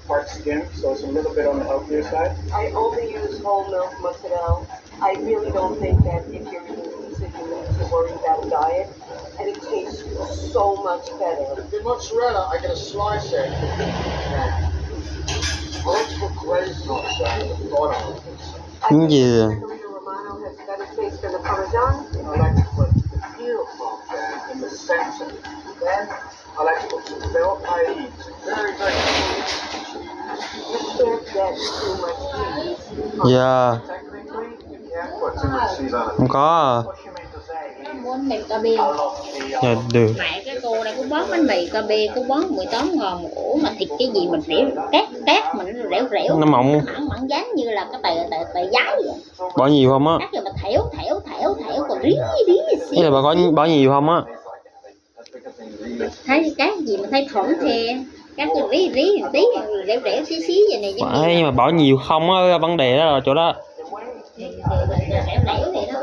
part skim, so it's a little bit on the healthier side. I only use whole milk mozzarella. I really don't think that if you're eating pizza, you need to worry about a diet. And it tastes so much better. The mozzarella, I get a slice it. I like to put glazed nuts on the bottom of this. Cái gì à? Pecorino Romano has better taste than the Parmesan. I like to put the peel from that in the center. Then I like to put some bell país. Very, very You can't get too much cheese. Dạ. technically, you can't put too much cheese on it. Không có à. What you mean to say is, Bánh mì cà bê. I love the, Dạ được. Mẹ cái cô này cũng bón bánh mì cà bê, cũng bón 18 ngòn một ổ mà thịt cái gì mình để cát mà nó rẻo rẻo. Nó mỏng. Mặn dán như là cái tờ giấy vậy. Bỏ nhiều không á? Cắt rồi mà thẻo còn rí Ý là bà có bỏ nhiều không á? thấy cái gì mà thấy thuận thì cắt rồi rí tí rẻo xí vậy này. Phải, nhưng mà bỏ nhiều không á, vấn đề đó là chỗ đó. Rẻo thì đó.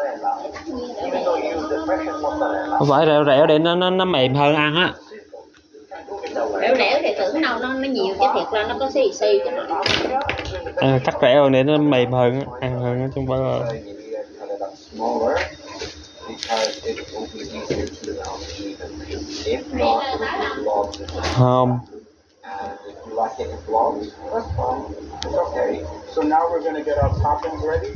Không phải rẻo để nó mềm hơn ăn á. Rẻo thì tưởng đâu nó nhiều chứ thiệt ra nó có xì cho nó. Cắt rẻo để nó mềm hơn á, ăn hơn á, chứ không phải là... Không. So now we're going to get our toppings ready.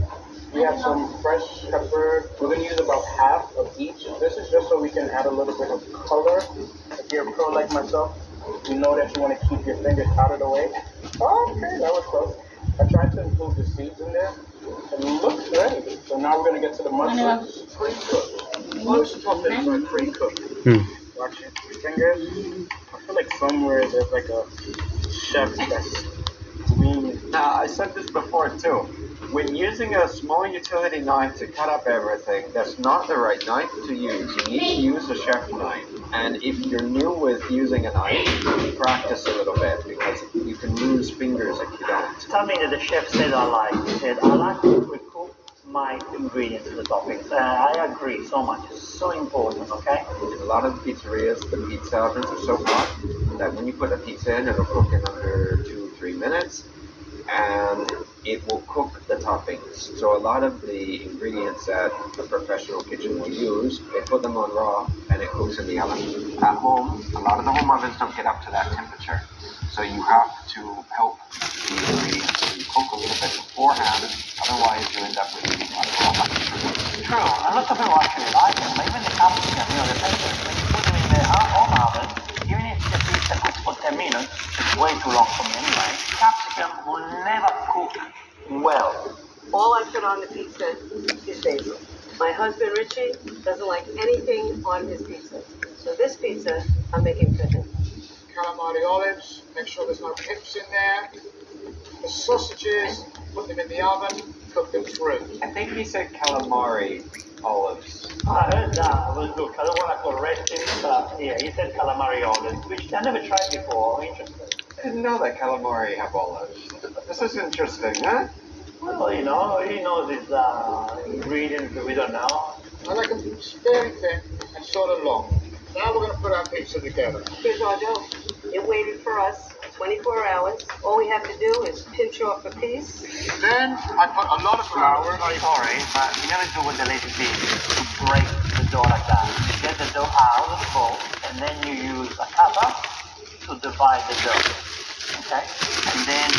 We have some fresh pepper. We're going to use about half of each. This is just so we can add a little bit of color. If you're a pro like myself, you know that you want to keep your fingers out of the way. Oh, okay, that was close. I tried to include the seeds in there. It looks ready. So now we're going to get to the mushrooms. Pre-cooked. Most toppings are pre-cooked. Watch it. Your fingers. I feel like somewhere there's like a chef that's clean. Now, I said this before too. When using a small utility knife to cut up everything, that's not the right knife to use. You need to use a chef knife. And if you're new with using a knife, practice a little bit because you can lose fingers if you don't. Something that the chef said I like. He said, I like to recook my ingredients to the toppings. I agree so much. It's so important, okay? In a lot of pizzerias, the pizza ovens are so hot that when you put a pizza in, it'll cook in under 2-3 minutes. And it will cook the toppings. So a lot of the ingredients that a professional kitchen will use, they put them on raw and it cooks in the oven. At home, a lot of the home ovens don't get up to that temperature. So you have to help the ingredients to cook a little bit beforehand, otherwise you end up with eating like raw. True. And lots of people actually like them. Even the capsicum, the peppers, when you put them in the home oven, even if the pizza cooks for 10 minutes, it's way too long for me anyway, capsicum will never cook well. All I put on the pizza is basil. My husband Richie doesn't like anything on his pizza. So this pizza, I'm making for him. Calamari olives, make sure there's no pips in there. The sausages, put them in the oven, cook them through. I think he said calamari olives. I heard that. Well, look, I don't want to correct him, but yeah, he said calamari olives, which I never tried before. Interesting. I didn't know that calamari have olives. This is interesting, huh? Well, he knows his ingredients that we don't know. I like them very thin and sort of long. Now we're going to put our pizza together. Here's our dough. It waited for us 24 hours. All we have to do is pinch off a piece. Then I put a lot of flour. Sorry, but you never do what the lady did to break the dough like that. You get the dough out of the bowl, and then you use a cutter to divide the dough. Okay? And then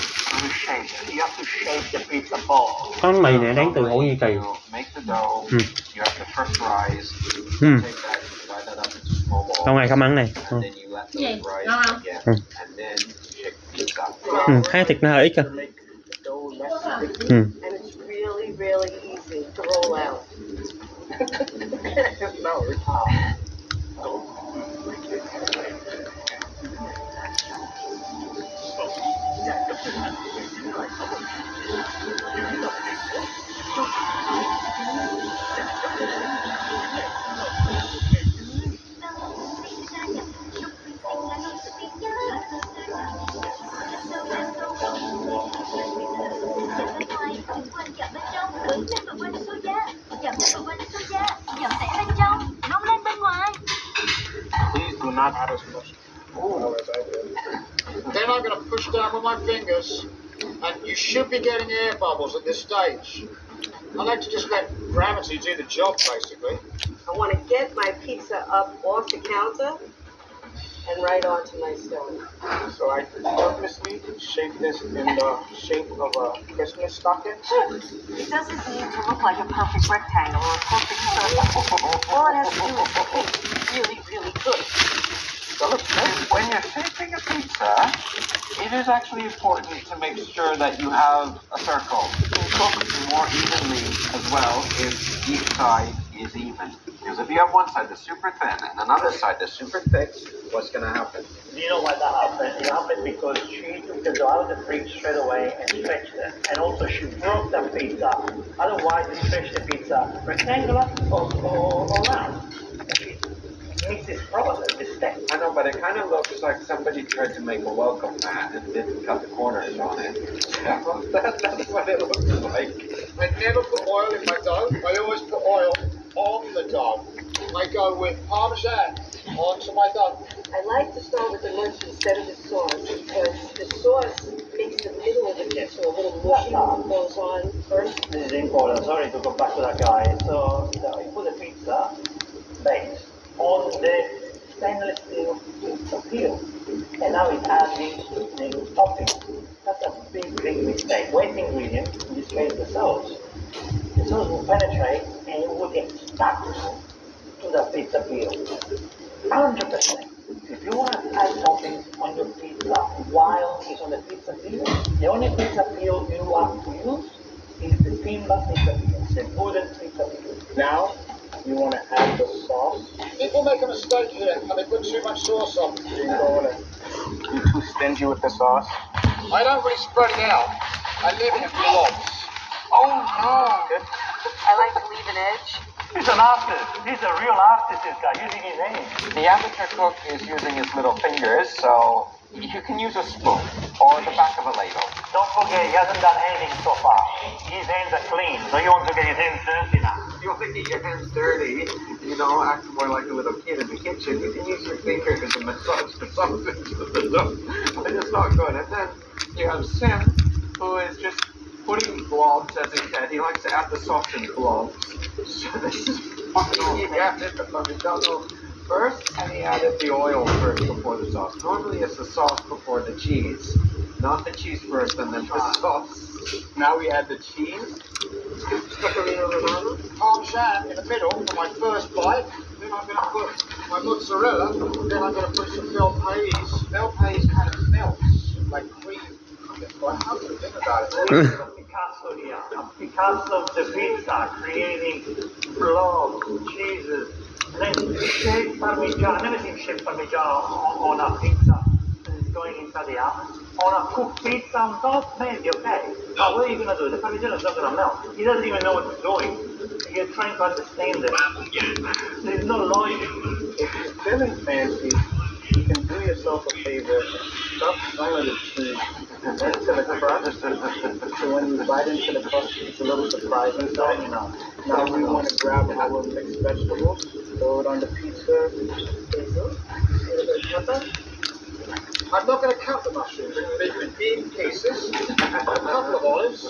reshape it. You have to shape the pizza ball. Con mì này đến từ Thổ Nhĩ Kỳ. You make the dough, you have to first rise, take that, divide that up into small balls. Con này không ăn này. And then you let those Gì? rise Ngon không? again, and then shake the pizza. Thấy thịt nó hơi ít cơ. Make the dough less sticky. And it's really, really easy to roll out. No, it's Please do not add as much. Then I I'm going to push down with my fingers, and you should be getting air bubbles at this stage. I like to just let gravity do the job, basically. I want to get my pizza up off the counter and right onto my stone. So I purposely shaped this in the shape of a Christmas stocking. It doesn't need to look like a perfect rectangle or a perfect circle. All it has to do is taste really, really good. When you're shaping a pizza, it is actually important to make sure that you have a circle. It can cook more evenly as well if each side is even. Because if you have one side that's super thin and another side that's super thick, what's going to happen? Do you know why that happened? It happened because she took the dough out of the fridge straight away and stretched it. And also she broke the pizza. Otherwise, you stretch the pizza rectangular or round. Makes this process, this step. I know, but it kind of looks like somebody tried to make a welcome mat and didn't cut the corners on it. Yeah, that's what it looks like. I never put oil in my dough. I always put oil on the dough. I go with Parmesan onto my dough. I like to start with the lunch instead of the sauce because the sauce makes the middle of the pizza a little mushy and goes on first. This is important. Sorry to go back to that guy. So you put the pizza base on the stainless steel pizza peel, and now it adds the topping. That's a big mistake. Waste ingredient, in this case the sauce. The sauce will penetrate and it will get stuck to the pizza peel. 100%. If you want to add toppings on your pizza while it's on the pizza peel, the only pizza peel you have to use is the timber pizza peel, the wooden pizza peel. Now, you want to add the sauce. People make a mistake here and they put too much sauce on. You're too stingy with the sauce. I don't really spread it out. I leave it in blobs. Oh no! I like to leave an edge. He's an artist. He's a real artist, this guy, using his hands. The amateur cook is using his little fingers, so you can use a spoon or the back of a ladle. Don't forget, he hasn't done anything so far. His hands are clean, so you want to get his hands dirty now. If you want to get your hands dirty, act more like a little kid in the kitchen, you can use your fingers and massage the sausage with the dough. But it's not good. And then you have Sim, who is just putting blobs, as he said. He likes to add the sauce in blobs. So this is fucking he added the Parmigiano first, and he added the oil first before the sauce. Normally it's the sauce before the cheese. Not the cheese first and then the sauce. Now we add the cheese. Parmesan in the middle for my first bite. Then I'm going to put my mozzarella. Then I'm going to put some Bel Paese. Bel Paese kind of melts like cream. Well, how do you think about it? Picasso here, a Picasso of the pizza, creating blobs, cheeses, and then shaved Parmigiano. I've never seen shaved Parmigiano on a pizza, and it's going inside the oven. On a cooked pizza on top, maybe okay. But what are you going to do? The Parmigiano is not going to melt. He doesn't even know what he's doing. You're trying to understand it. There's no logic. If you're feeling fancy, you can do yourself a favor and stuff some of the cheese into the crust. So when you bite into the crust, it's a little surprising. So now we want to grab our mixed vegetables, throw it on the pizza. I'm not going to cut the mushrooms. I'm going to leave them in pieces. A couple of olives.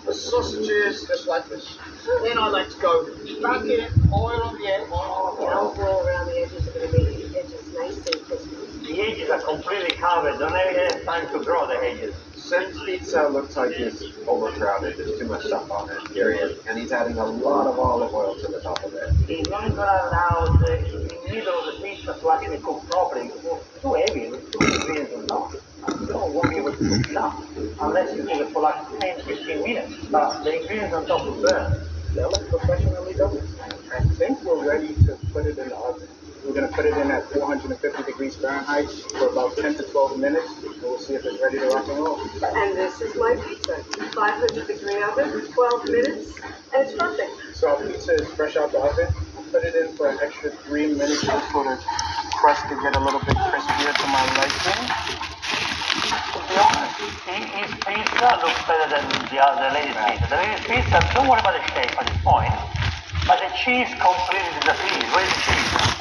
The sausages, just like this. Then I like to go back in, oil on the edge. The elbow around the edges are going to make the edges nice and crispy. The edges are completely covered. Don't have time to grow the edges. Sim's pizza looks like it's overcrowded. There's too much stuff on it, period. And he's adding a lot of olive oil to the top of it. He's not going to allow the middle of the pizza to actually cook properly. It's too heavy with 2 ingredients on top. You won't be able to cook enough unless you cook it for like 10-15 minutes. But the ingredients on top will burn. That looks professionally done. I think we're ready to put it in the oven. We're going to put it in at 450 degrees Fahrenheit for about 10 to 12 minutes, and we'll see if it's ready to rock and roll. And this is my pizza. 500-degree oven, 12 minutes, and it's perfect. So our pizza is fresh out the oven. Put it in for an extra 3 minutes just for the crust to get a little bit crispier to my liking. To be honest, his pizza looks better than the lady's pizza. The lady's pizza, don't worry about the shape at this point, but the cheese completely disappears. Where's the cheese?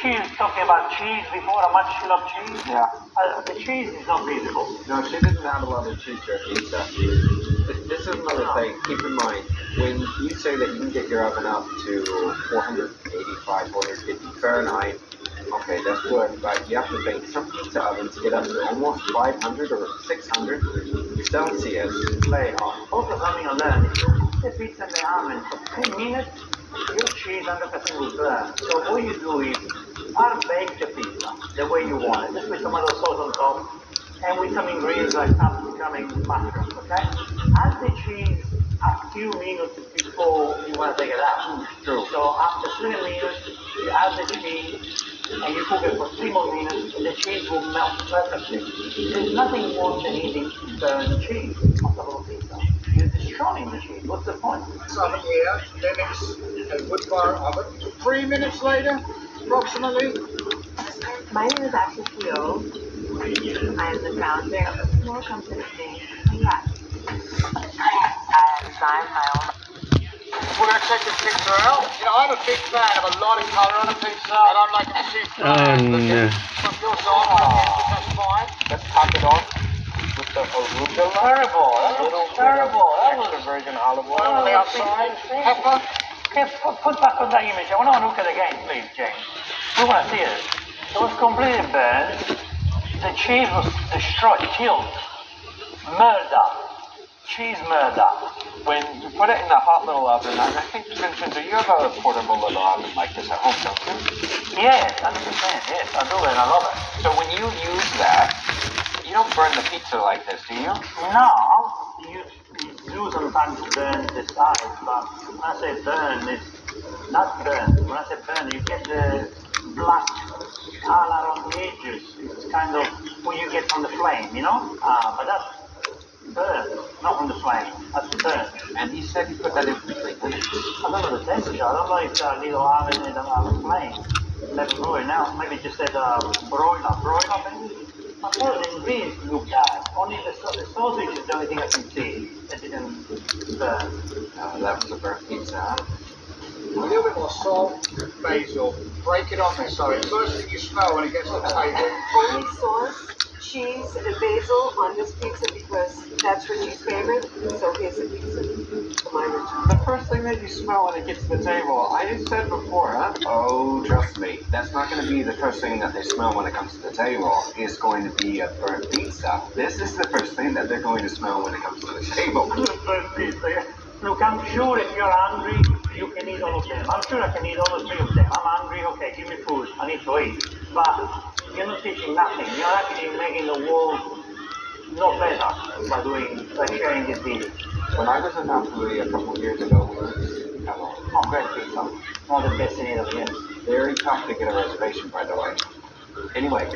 She's talking about cheese before, how much she loves cheese. Yeah. The cheese is not feasible. No, she didn't have a lot of cheese to her pizza. This is another thing. Keep in mind, when you say that you can get your oven up to 485, 450 Fahrenheit, okay, that's good, but you have to think some pizza ovens get up to almost 500 or 600 Celsius. Very hot. Also something I learned, if you put the pizza in the oven for 10 minutes, your cheese 100% will burn. So what you do is, bake the pizza the way you want it. Just with tomato sauce on top, and with some ingredients like upcoming mushrooms, okay? Add the cheese a few minutes before you want to take it out. True. So after 3 minutes, you add the cheese, and you cook it for 3 more minutes, and the cheese will melt perfectly. There's nothing worse than eating burnt cheese on top of a pizza. You're destroying the cheese. What's the point? This oven here, then it's a wood fire oven. 3 minutes later, approximately. My name is Ashley Theo. I am the founder of a small company named Congrats. I design my own. We're going to check this pizza out. You know, I'm a big fan of a lot of colour on a pizza, and I like to see flowers looking from your side. That's fine. Let's top it off with the arugula. Terrible. That looks terrible. That was Extra virgin olive oil On on the the outside, outside. pepper. Okay, put back on that image. I want to look at it again, please, James. We want to see it. It was completely burned. The cheese was destroyed, killed. Murder. Cheese murder. When you put it in the hot little oven, and I think, Vincent, do you have a portable little oven like this at home, don't you? Yes, 100%. Yes, I do it. I love it. So when you use that, you don't burn the pizza like this, do you? No, you do sometimes burn the sides, but when I say burn, it's not burn. When I say burn, you get the black color on the edges. It's kind of what you get from the flame, you know? But that's burn, not from the flame. That's burn. And he said he put that in for 3 minutes. I don't know the temperature. I don't know if a little oven and a flame. Let's do it now. Maybe just said broiler maybe. But the ingredients look bad. Only the sausage is the only thing I can see that didn't burn. That was a burnt pizza, huh? A little bit more salt, basil. Break it on there, so it's the first thing you smell when it gets to the table. Only sauce, cheese, and basil on this pizza because that's Richie's favorite. So here's a pizza for my Richie. The first thing that you smell when it gets to the table, I just said before, huh? Oh, trust me, that's not going to be the first thing that they smell when it comes to the table. It's going to be a burnt pizza. This is the first thing that they're going to smell when it comes to the table. Burnt pizza, yeah. Look, I'm sure if you're hungry, you can eat all of them. I'm sure I can eat all 3 of them. I'm hungry, okay, give me food. I need to eat. But you're not teaching nothing. You're actually making the world no better by sharing this video. When I was in Napoli a couple of years ago, we went to Hello. Great pizza. Not the best in Italy, yes. Very tough to get a reservation, by the way. Anyway,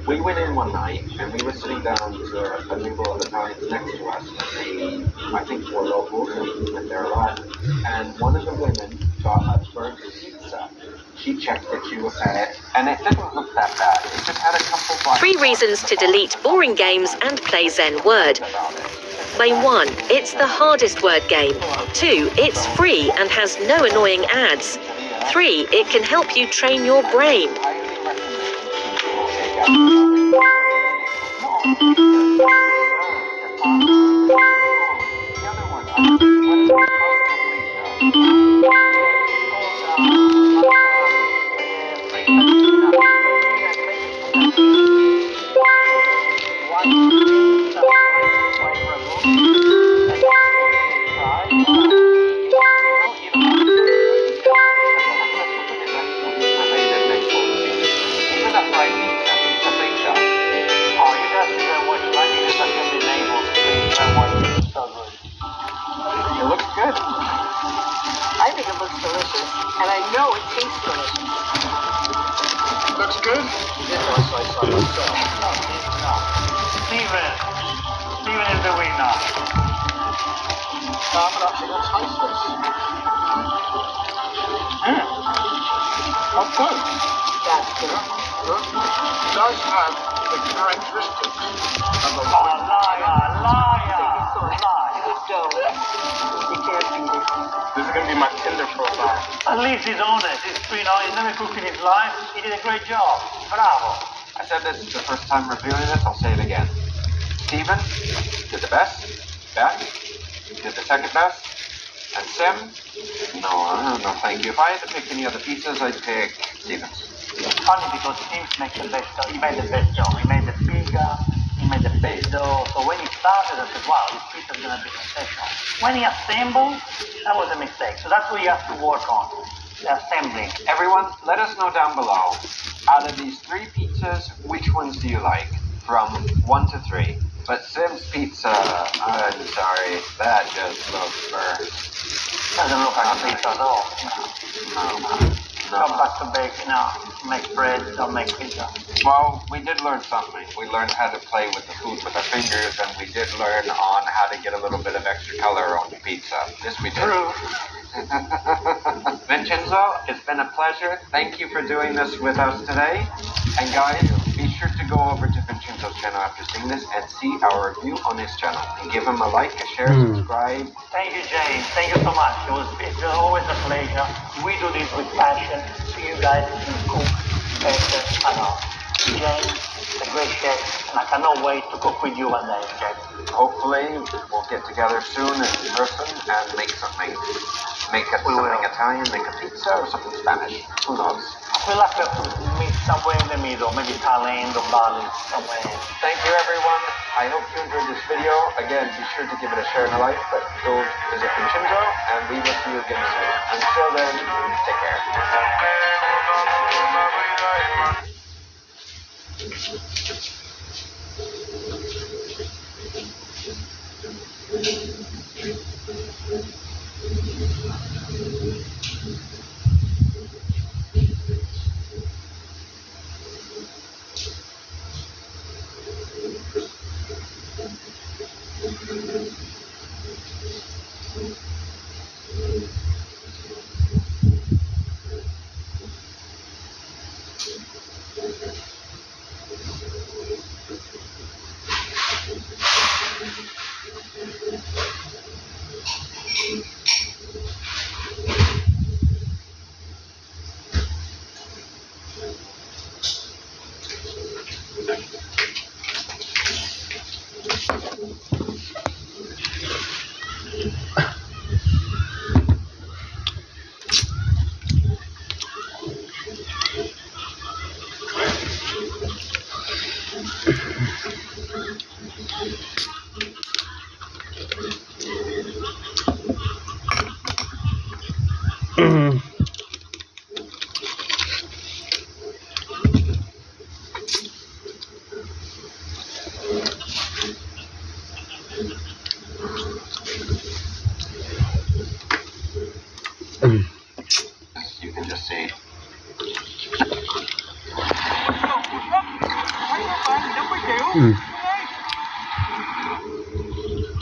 we went in one night, and we were sitting down to a table of Italians next to us, and they, I think, were locals, and they're a lot. And one of the women got a burnt pizza. She checked it, she looked at it, and it didn't look that bad. It just had a couple bites. 3 reasons to delete boring games and play Zen Word. Claim 1, it's the hardest word game. 2, it's free and has no annoying ads. 3, it can help you train your brain. It looks good. I think it looks delicious, and I know it tastes delicious. Looks good? Steven is the winner. I'm actually going to taste this. That's good. That's good. Good. It does have the characteristics of a Liar. Dough. You can't beat it. This is gonna be my Tinder profile. At least he's honest. He's never cooked in his life. He did a great job. Bravo. I said this is the first time reviewing this, I'll say it again. Steven did the best, Beth did the second best, and Sim, no thank you. If I had to pick any other pizzas, I'd pick Steven's. It's funny because Tim makes the best job. He made the best job. He made the pizza, he made the best dough. So when he started, I said, wow, this pizza's going to be sensational. When he assembled, that was a mistake. So that's what you have to work on, the assembling. Everyone, let us know down below, out of these 3 pizzas, which ones do you like? From 1 to 3. But Sim's pizza, I'm sorry, that just looks burnt. Doesn't look like a pizza at all. No. Come back to bake now. Make bread, don't make pizza. Well, we did learn something. We learned how to play with the food with our fingers, and we did learn on how to get a little bit of extra color on your pizza. This we did. True. Vincenzo, it's been a pleasure. Thank you for doing this with us today. And guys, be sure to go over to Vincenzo's channel after seeing this and see our review on his channel. And give him a like, a share, subscribe. Thank you, James. Thank you so much. It's always a pleasure. We do this with passion. So you guys can cook better. I know. James, a great chef, and I cannot wait to cook with you one day, James. Hopefully, we'll get together soon in person and make something. Make something Italian, make a pizza or something Spanish. Who knows? We'll have to meet somewhere in the middle, maybe Thailand or Bali, somewhere. Thank you, everyone. I hope you enjoyed this video. Again, be sure to give it a share and a like, but go visit Vincenzo, and we will see you again soon. Until then, take care. You can just see.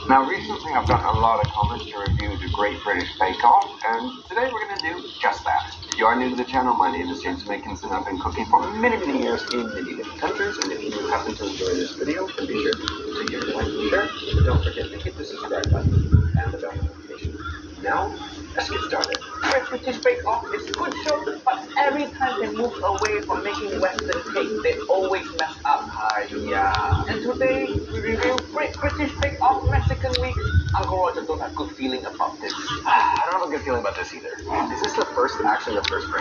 Now, recently I've gotten a lot of comments to review the Great British Bake Off, and today we're going to do just that. If you are new to the channel, my name is James Makins, and I've been cooking for many years in many different countries, and if you happen to enjoy this video, then be sure to give it a like and share, but don't forget to hit the subscribe button and the bell notification. Now, let's get started. Great British Bake Off is a good show, but every time they move away from making Western cake, they always mess up. Yeah. And today, we review Great British Bake Off Mexican Week. Uncle Roger don't have a good feeling about this. I don't have a good feeling about this either. Is this the first break?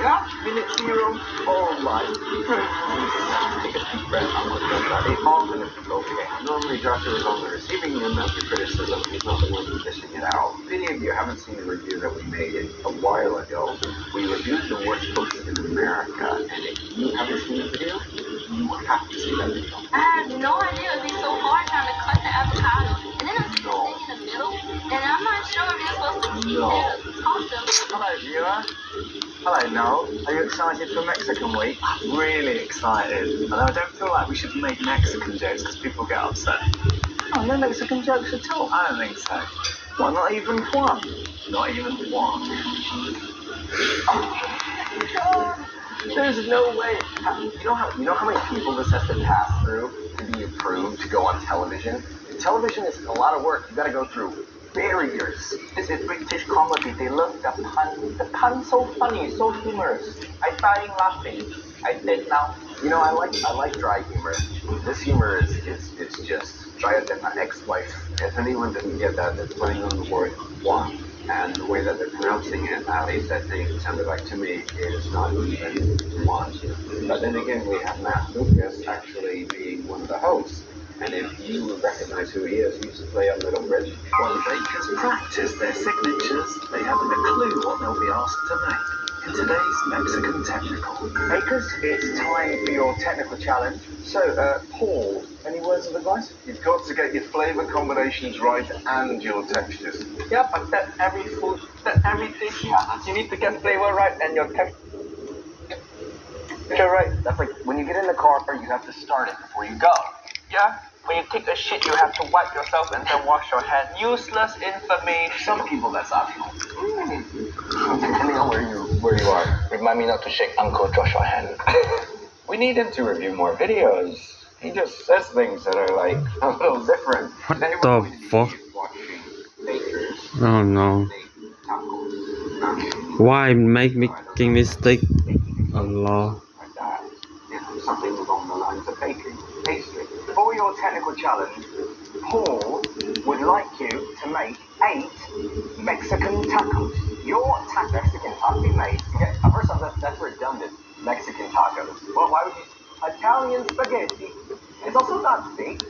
Yeah, minute 0. Oh my goodness. Take a deep breath. I'm going to start 8 balls and it's okay. Normally Joshua is on the receiving end of the criticism. He's not the one who's dishing it out. If any of you haven't seen the review that we made a while ago, we reviewed the worst cooks in America. And if you haven't seen the video, you have to see that video. I had no idea it would be so hard trying to cut the avocado. And then I'm sitting in the middle, and I'm not sure if you're supposed to keep the toss them. Hello, viewer. Hello, Noel. Are you excited for Mexican Week? I'm really excited. Although I don't feel like we should make Mexican jokes because people get upset. Oh, no Mexican jokes at all? I don't think so. Well, not even one. Not even one. There's no way. You know how many people this has to pass through to be approved to go on television? Television is a lot of work. You got to go through barriers. This is British comedy. They love the pun. The pun's so funny, so humorous. I'm dying laughing. I did now. You know, I like dry humor. This humor is just drier than my ex-wife. If anyone didn't get that, they're playing on the word one. And the way that they're pronouncing it, at least I think it sounded like to me, is not even one. But then again, we have Matt Lucas actually being one of the hosts. And if you recognize who he is, he used to play on Little Britain. While bakers practice their signatures, they haven't a clue what they'll be asked to make. In today's Mexican Technical. Bakers, it's time for your technical challenge. So, Paul, any words of advice? You've got to get your flavour combinations right and your textures. Yeah, but every dish, you need to get flavor right and your texture right. That's like when you get in the car, you have to start it before you go. Yeah, when you take a shit, you have to wipe yourself and then wash your hand. Useless information. Some people, that's optional. Depending on where you are. Remind me not to shake Uncle Joshua's hand. We need him to review more videos. He just says things that are like a little different. What the fuck? Oh no. Why making mistake? Allah. Something along the lines of bakery, pastry. For your technical challenge, Paul would like you to make 8 Mexican tacos. Your Mexican tacos made to get. First off, that's redundant. Mexican tacos. Well, why would you? Italian spaghetti. It's also not baked.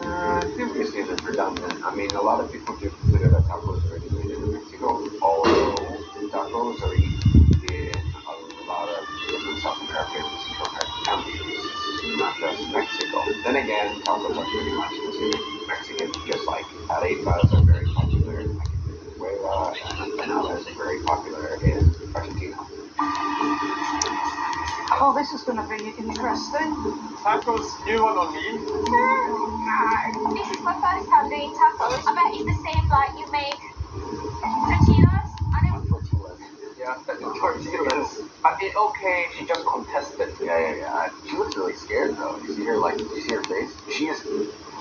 I think you see it's redundant. I mean, a lot of people do consider that tacos originated in Mexico, although tacos are eaten in a lot of different South American and Central American countries, not just Mexico. Then again, tacos are pretty much considered Mexican, just like arepas are very popular in Venezuela, and empanadas are very popular in Argentina. Oh, this is going to be interesting. Tacos, new one on me? This is my first time doing tacos. I bet it's the same like you make tortillas. Yeah, tortillas. Okay, she just contested. Yeah. She looks really scared though. You see her face? She is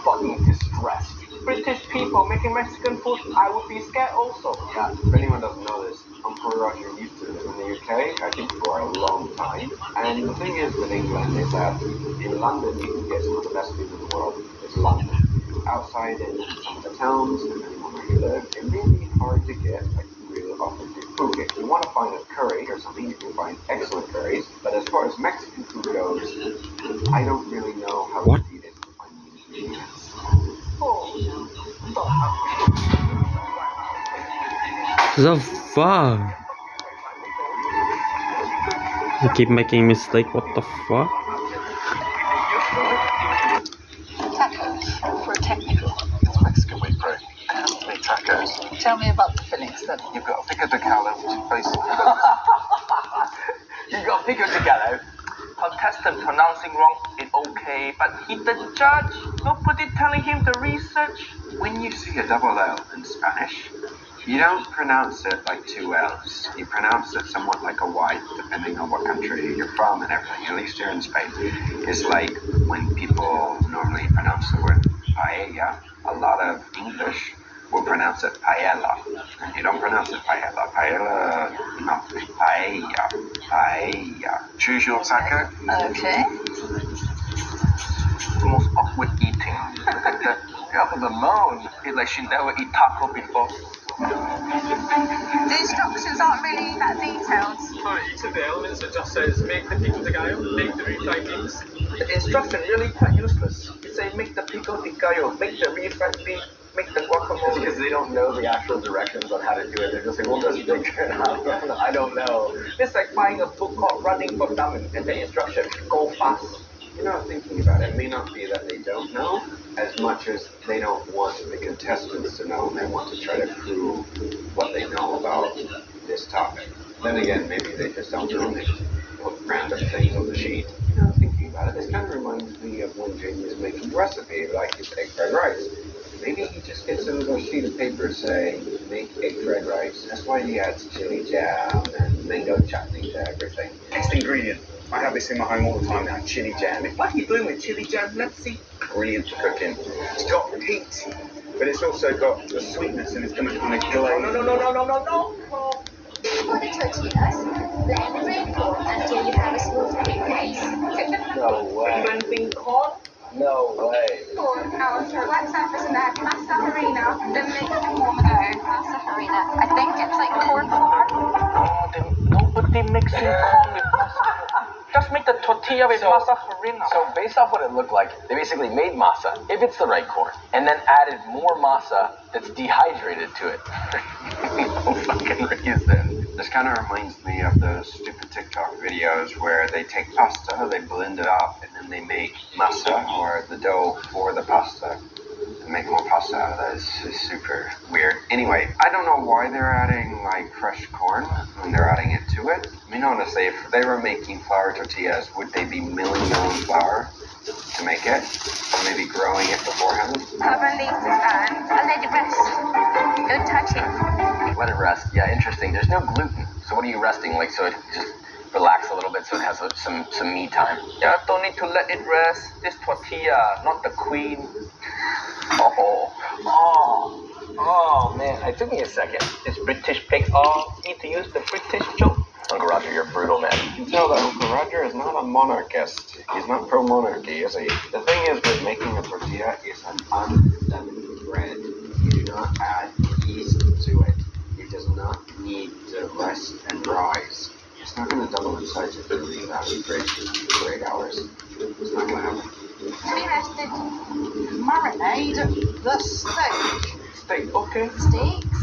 fucking distressed. British people making Mexican food, I would be scared also. Yeah, if anyone doesn't know this, Uncle Roger used to live in the UK, I think for a long time. And the thing is with England is that in London you can get some of the best food in the world. It's London. Outside in some of the towns, depending on where you live, it may be hard to get like real authentic food. If you want to find a curry or something, you can find excellent curries. But as far as Mexican food goes, I don't really know how to eat it to find the ingredients. The fuck? You keep making mistake. What the fuck? Tacos for a technical. It's Mexican wheat bread. It has to be tacos. Tell me about the fillings then. You've got pico de gallo, which is basically... You got pico de gallo. Contestant pronouncing wrong is okay, but he the judge. Nobody telling him the research. When you see a double L in Spanish, you don't pronounce it like 2 L's. You pronounce it somewhat like a Y, depending on what country you're from and everything. At least here in Spain. It's like when people normally pronounce the word paella, a lot of English will pronounce it paella. And you don't pronounce it paella. Paella, no, paella. Paella. Choose your taco. Okay. The most awkward eating. The other moan is like she never eat taco before. The instructions aren't really that detailed. Each of the elements it just says make the pico de gallo, make the refried beans. The instruction really quite useless. You say make the pico de gallo, make the refried beans, make the guacamole. Because they don't know the actual directions on how to do it. They're just like, we'll just figure it out. I don't know. It's like buying a book called Running for Dummies and the instruction, go fast. You know, thinking about it, it may not be that they don't know as much as they don't want the contestants to know and they want to try to prove what they know about this topic. Then again, maybe they just don't know random things on the sheet. You know, thinking about it, this kind of reminds me of when Jamie is making a recipe, like his egg fried rice. Maybe he just gets a little sheet of paper saying, make egg fried rice. That's why he adds chili jam and mango chutney to everything. Next ingredient. I have this in my home all the time now, chili jam. What are you doing with chili jam? Let's see. brilliant for cooking. It's got heat, but it's also got a sweetness and it's going to kind of kill it. For the tortillas, blend the bread corn until you have a smooth thick paste. No way. Blending corn? No way. Corn, wax surface and add masa harina, then mix with warm dough. Masa harina. I think it's like corn flour. Oh, then nobody mixing corn with masa. Just make the tortilla with masa harina. So based off what it looked like, they basically made masa, if it's the right corn, and then added more masa that's dehydrated to it. No fucking reason. This kind of reminds me of those stupid TikTok videos where they take pasta, they blend it up, and then they make masa or the dough for the pasta and make more pasta out of that. It's super weird. Anyway, I don't know why they're adding like fresh corn when they're adding it to it. I mean, honestly, if they were making flour tortillas, would they be milling their own flour to make it? Or maybe growing it beforehand? Cover leaves and let it rest. Don't touch it. Let it rest. Yeah, interesting. There's no gluten. So what are you resting? Like, so it just relax a little bit so it has some me time. Yeah, don't need to let it rest. This tortilla, not the queen. Oh, man. It took me a second. It's British pigs all need to use the British joke. Uncle Roger, you're brutal, man. You can tell that Uncle Roger is not a monarchist. He's not pro-monarchy, is he? The thing is with making a tortilla is an undone bread. You do not add yeast to it. It does not need to rest and rise. It's not going to double in size if you leave that in the fridge for 8 hours. It's not going to happen. To be rested. Marinade the steak. Steak, okay. Steaks.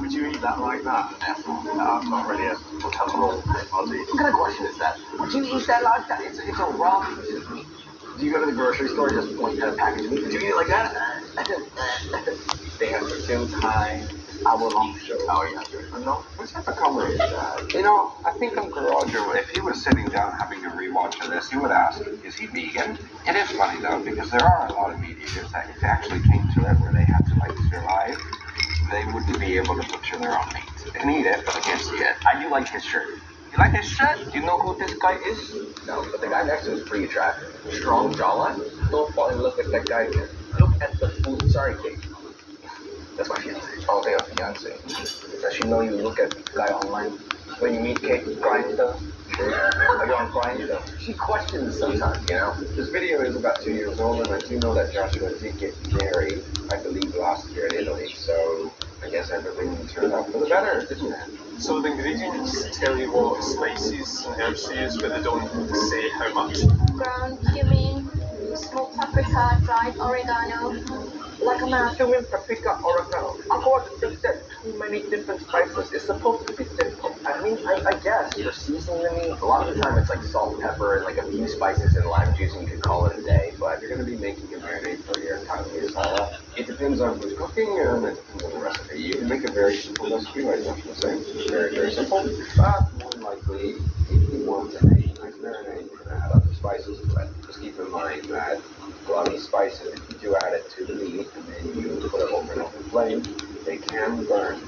Would you eat that like that? I'm not really a cultural Aussie. What kind of question is that? Would you eat that like that? It's a raw piece of meat. Do you go to the grocery store and just point at a package of meat? Do you eat it like that? They have to films high, hour-long show. Oh, yeah. No, what's that come with that? You know, I think Uncle Roger, if he was sitting down having a rewatch of this, he would ask, is he vegan? It is funny, though, because there are a lot of meat eaters that if they actually came to it where they had to, like, survive, they wouldn't be able to butcher their own meat. They can eat it, but they can't see it. I do like his shirt. You like his shirt? Do you know who this guy is? No, but the guy next to him is pretty attractive. Strong jawline. Don't fall in love with that guy again. Look at the food. Sorry, Kate. That's my fiance. Oh, they are fiance. Does she know you look at the guy online? When you meet Kate Grindr? Are you on Grindr? She questions sometimes, you know? This video is about 2 years old, and I do know that Joshua did get married, I believe, last year in Italy, so I guess everything turned out for the better, didn't it? So the ingredients tell you what spices and herbs to use, but they don't say how much. Ground cumin, smoked paprika, dried oregano. Like a man doing paprika oregano. I got to think that too many different spices is supposed to be simple. I mean, I guess you're seasoning the meat. A lot of the time it's like salt, pepper, and like a few spices and lime juice, and you could call it a day. But you're going to be making a marinade for your entire meal. It depends on who's cooking, and it depends on the recipe. You can make a very simple recipe, like Josh was saying. Very, very simple. But more likely, if you want to make a nice marinade, you're going to add other spices to it. Just keep in mind that a lot of these spices, if you do add it to the meat, and then you put it over an open flame, they can burn.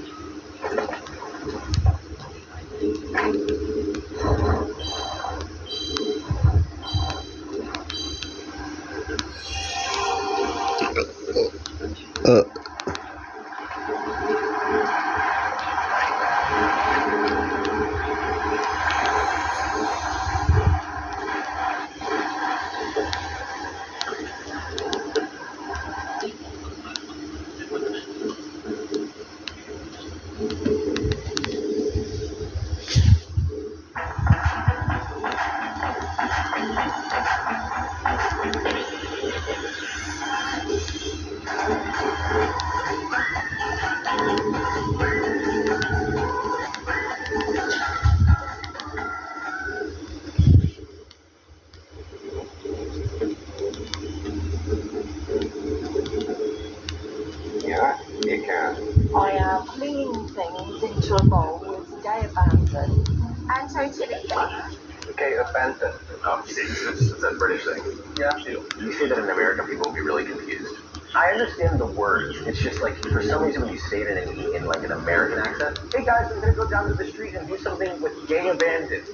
I am cleaning things into a bowl with gay abandon and tortilla. Okay, abandon. Oh, it's a British thing. Yeah. You say that in America, people will be really confused. I understand the words. It's just like, for some reason, when you say it in like an American accent, hey guys, I'm gonna go down to the street and do something with gay abandon.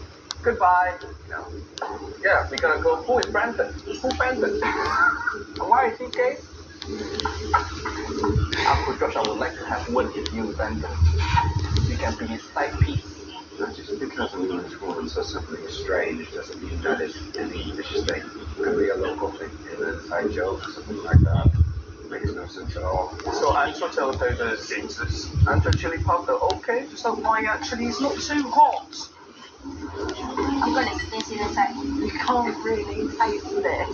Goodbye. No. Yeah, we're gonna go. Who is Brandon? Who Brandon? Why is he gay? Uncle Josh, I would like to have word with you, Brandon. You can be his side piece. Just because an English woman says something strange doesn't mean that it's an English thing. It could be a local thing, an inside joke, something like that. It makes no sense at all. So Anto Telepover sings this. Anto Chili Pepper, okay? Just like why actually it's not too hot. I'm going to sneeze in a second. You can't really taste this.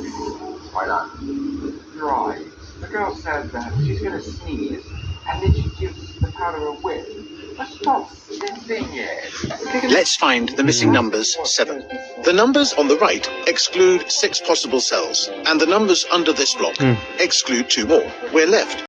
Why not? Right. The girl said that she's going to sneeze, and then she gives the powder a whiff. That's not sniffing it. Let's find the missing numbers 7. The numbers on the right exclude 6 possible cells, and the numbers under this block exclude 2 more. We're left